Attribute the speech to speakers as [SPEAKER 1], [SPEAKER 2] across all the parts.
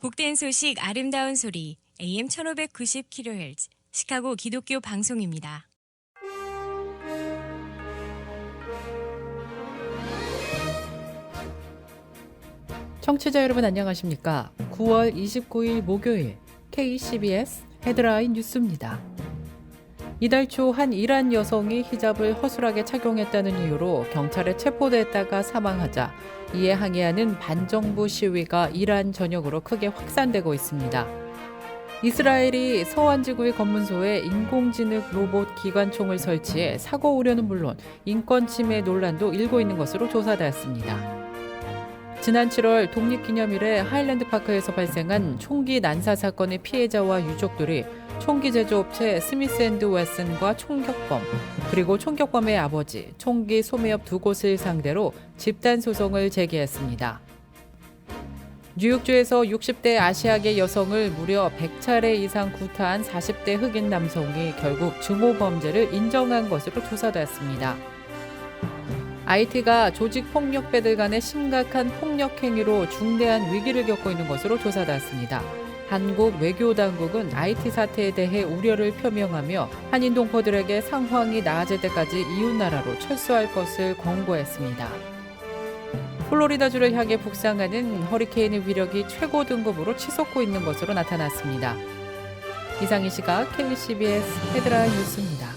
[SPEAKER 1] 복된 소식 아름다운 소리 AM 1590kHz 시카고 기독교 방송입니다.
[SPEAKER 2] 청취자 여러분 안녕하십니까? 9월 29일 목요일 KCBS 헤드라인 뉴스입니다. 이달 초 한 이란 여성이 히잡을 허술하게 착용했다는 이유로 경찰에 체포됐다가 사망하자 이에 항의하는 반정부 시위가 이란 전역으로 크게 확산되고 있습니다. 이스라엘이 서안 지구의 검문소에 인공지능 로봇 기관총을 설치해 사고 우려는 물론 인권 침해 논란도 일고 있는 것으로 조사되었습니다. 지난 7월 독립기념일에 하일랜드파크에서 발생한 총기 난사 사건의 피해자와 유족들이 총기 제조업체 스미스앤드웨슨과 총격범, 그리고 총격범의 아버지, 총기 소매업 두 곳을 상대로 집단 소송을 제기했습니다. 뉴욕주에서 60대 아시아계 여성을 무려 100차례 이상 구타한 40대 흑인 남성이 결국 증오 범죄를 인정한 것으로 조사됐습니다. IT가 조직폭력배들 간의 심각한 폭력 행위로 중대한 위기를 겪고 있는 것으로 조사됐습니다. 한국 외교당국은 IT 사태에 대해 우려를 표명하며 한인 동포들에게 상황이 나아질 때까지 이웃나라로 철수할 것을 권고했습니다. 플로리다주를 향해 북상하는 허리케인의 위력이 최고 등급으로 치솟고 있는 것으로 나타났습니다. 이상 이 시각 KCBS 헤드라인 뉴스입니다.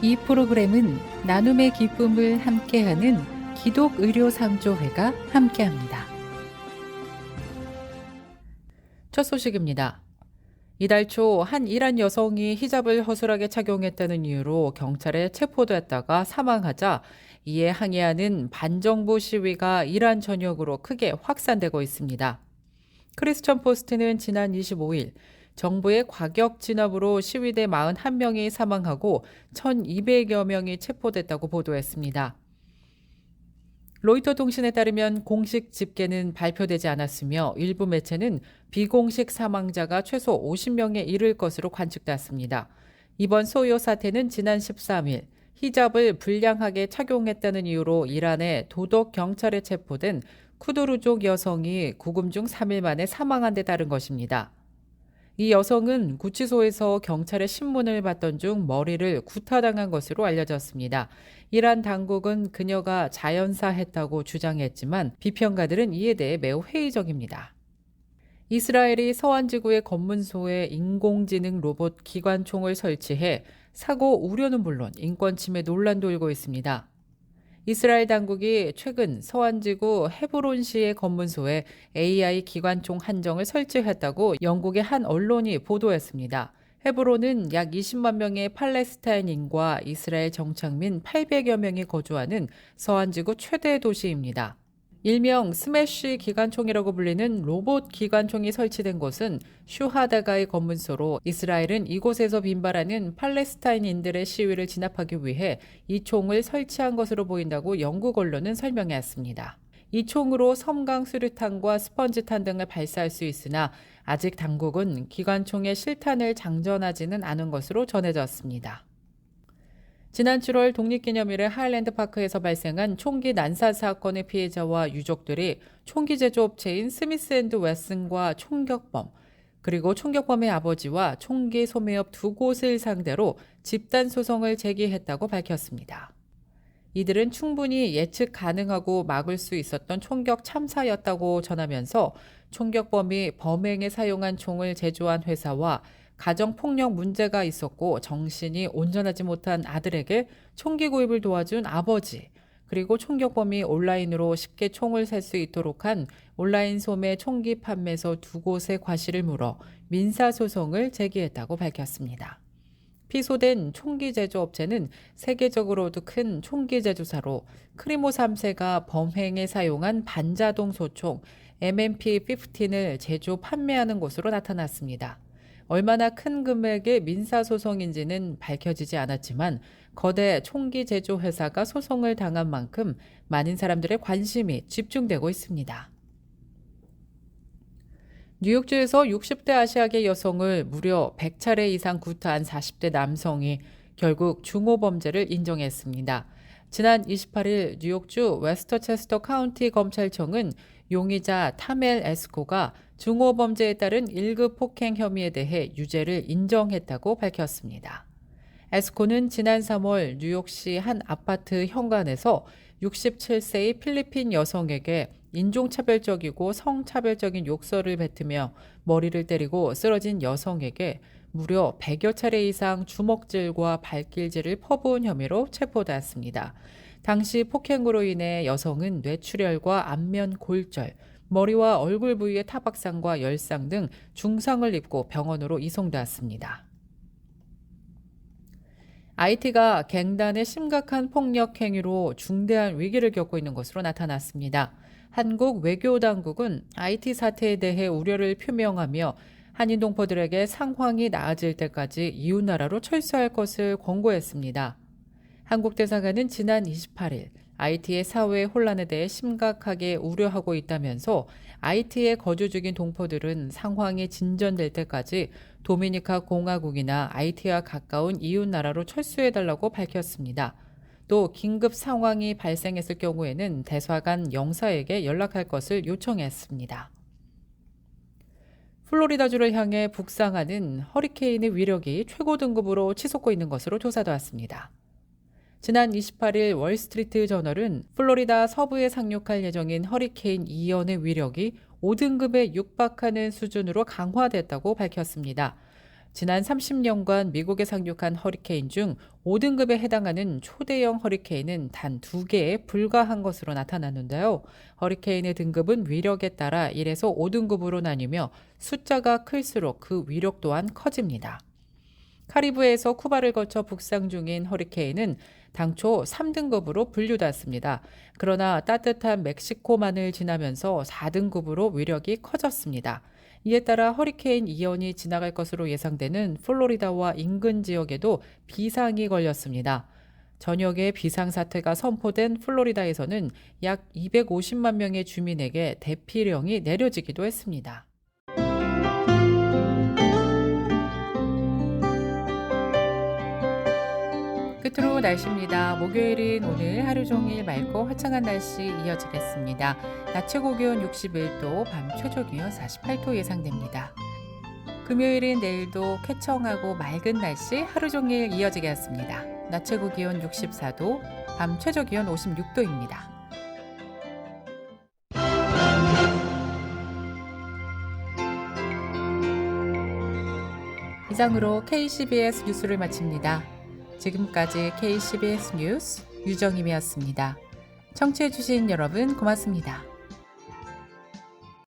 [SPEAKER 2] 이 프로그램은 나눔의 기쁨을 함께하는 기독의료상조회가 함께합니다. 첫 소식입니다. 이달 초 한 이란 여성이 히잡을 허술하게 착용했다는 이유로 경찰에 체포됐다가 사망하자 이에 항의하는 반정부 시위가 이란 전역으로 크게 확산되고 있습니다. 크리스천 포스트는 지난 25일 정부의 과격 진압으로 시위대 41명이 사망하고 1,200여 명이 체포됐다고 보도했습니다. 로이터 통신에 따르면 공식 집계는 발표되지 않았으며 일부 매체는 비공식 사망자가 최소 50명에 이를 것으로 관측됐습니다. 이번 소요 사태는 지난 13일 히잡을 불량하게 착용했다는 이유로 이란의 도덕 경찰에 체포된 쿠드루족 여성이 구금 중 3일 만에 사망한 데 따른 것입니다. 이 여성은 구치소에서 경찰의 신문을 받던 중 머리를 구타당한 것으로 알려졌습니다. 이란 당국은 그녀가 자연사했다고 주장했지만 비평가들은 이에 대해 매우 회의적입니다. 이스라엘이 서안 지구의 검문소에 인공지능 로봇 기관총을 설치해 사고 우려는 물론 인권 침해 논란도 일고 있습니다. 이스라엘 당국이 최근 서안지구 헤브론시의 검문소에 AI 기관총 한정을 설치했다고 영국의 한 언론이 보도했습니다. 헤브론은 약 20만 명의 팔레스타인인과 이스라엘 정착민 800여 명이 거주하는 서안지구 최대 도시입니다. 일명 스매시 기관총이라고 불리는 로봇 기관총이 설치된 곳은 슈하다가의 검문소로 이스라엘은 이곳에서 빈발하는 팔레스타인인들의 시위를 진압하기 위해 이 총을 설치한 것으로 보인다고 영국 언론은 설명했습니다. 이 총으로 섬광 수류탄과 스펀지탄 등을 발사할 수 있으나 아직 당국은 기관총의 실탄을 장전하지는 않은 것으로 전해졌습니다. 지난 7월 독립기념일에 하일랜드파크에서 발생한 총기 난사 사건의 피해자와 유족들이 총기 제조업체인 스미스앤드웨슨과 총격범, 그리고 총격범의 아버지와 총기 소매업 두 곳을 상대로 집단 소송을 제기했다고 밝혔습니다. 이들은 충분히 예측 가능하고 막을 수 있었던 총격 참사였다고 전하면서 총격범이 범행에 사용한 총을 제조한 회사와 가정폭력 문제가 있었고 정신이 온전하지 못한 아들에게 총기 구입을 도와준 아버지, 그리고 총격범이 온라인으로 쉽게 총을 살 수 있도록 한 온라인 소매 총기 판매소 두 곳의 과실을 물어 민사소송을 제기했다고 밝혔습니다. 피소된 총기 제조업체는 세계적으로도 큰 총기 제조사로 크리모 3세가 범행에 사용한 반자동 소총 MMP-15을 제조 판매하는 곳으로 나타났습니다. 얼마나 큰 금액의 민사소송인지는 밝혀지지 않았지만 거대 총기 제조 회사가 소송을 당한 만큼 많은 사람들의 관심이 집중되고 있습니다. 뉴욕주에서 60대 아시아계 여성을 무려 100차례 이상 구타한 40대 남성이 결국 중호 범죄를 인정했습니다. 지난 28일 뉴욕주 웨스터체스터 카운티 검찰청은 용의자 타멜 에스코가 중호범죄에 따른 1급 폭행 혐의에 대해 유죄를 인정했다고 밝혔습니다. 에스코는 지난 3월 뉴욕시 한 아파트 현관에서 67세의 필리핀 여성에게 인종차별적이고 성차별적인 욕설을 뱉으며 머리를 때리고 쓰러진 여성에게 무려 100여 차례 이상 주먹질과 발길질을 퍼부은 혐의로 체포되었습니다. 당시 폭행으로 인해 여성은 뇌출혈과 안면 골절, 머리와 얼굴 부위의 타박상과 열상 등 중상을 입고 병원으로 이송되었습니다. IT가 갱단의 심각한 폭력 행위로 중대한 위기를 겪고 있는 것으로 나타났습니다. 한국 외교당국은 IT 사태에 대해 우려를 표명하며 한인 동포들에게 상황이 나아질 때까지 이웃나라로 철수할 것을 권고했습니다. 한국 대사관은 지난 28일 IT의 사회 혼란에 대해 심각하게 우려하고 있다면서 IT에 거주 중인 동포들은 상황이 진전될 때까지 도미니카 공화국이나 IT와 가까운 이웃나라로 철수해달라고 밝혔습니다. 또 긴급 상황이 발생했을 경우에는 대사관 영사에게 연락할 것을 요청했습니다. 플로리다주를 향해 북상하는 허리케인의 위력이 최고 등급으로 치솟고 있는 것으로 조사되었습니다. 지난 28일 월스트리트 저널은 플로리다 서부에 상륙할 예정인 허리케인 이언의 위력이 5등급에 육박하는 수준으로 강화됐다고 밝혔습니다. 지난 30년간 미국에 상륙한 허리케인 중 5등급에 해당하는 초대형 허리케인은 단 2개에 불과한 것으로 나타났는데요. 허리케인의 등급은 위력에 따라 1에서 5등급으로 나뉘며 숫자가 클수록 그 위력 또한 커집니다. 카리브해에서 쿠바를 거쳐 북상 중인 허리케인은 당초 3등급으로 분류됐습니다. 그러나 따뜻한 멕시코만을 지나면서 4등급으로 위력이 커졌습니다. 이에 따라 허리케인 이언이 지나갈 것으로 예상되는 플로리다와 인근 지역에도 비상이 걸렸습니다. 전역에 비상사태가 선포된 플로리다에서는 약 250만 명의 주민에게 대피령이 내려지기도 했습니다. 끝으로 날씨입니다. 목요일인 오늘 하루 종일 맑고 화창한 날씨 이어지겠습니다. 낮 최고 기온 61도, 밤 최저 기온 48도 예상됩니다. 금요일인 내일도 쾌청하고 맑은 날씨 하루 종일 이어지겠습니다. 낮 최고 기온 64도, 밤 최저 기온 56도입니다. 이상으로 KCBS 뉴스를 마칩니다. 지금까지 KCBS 뉴스 유정임이었습니다. 청취해주신 여러분 고맙습니다.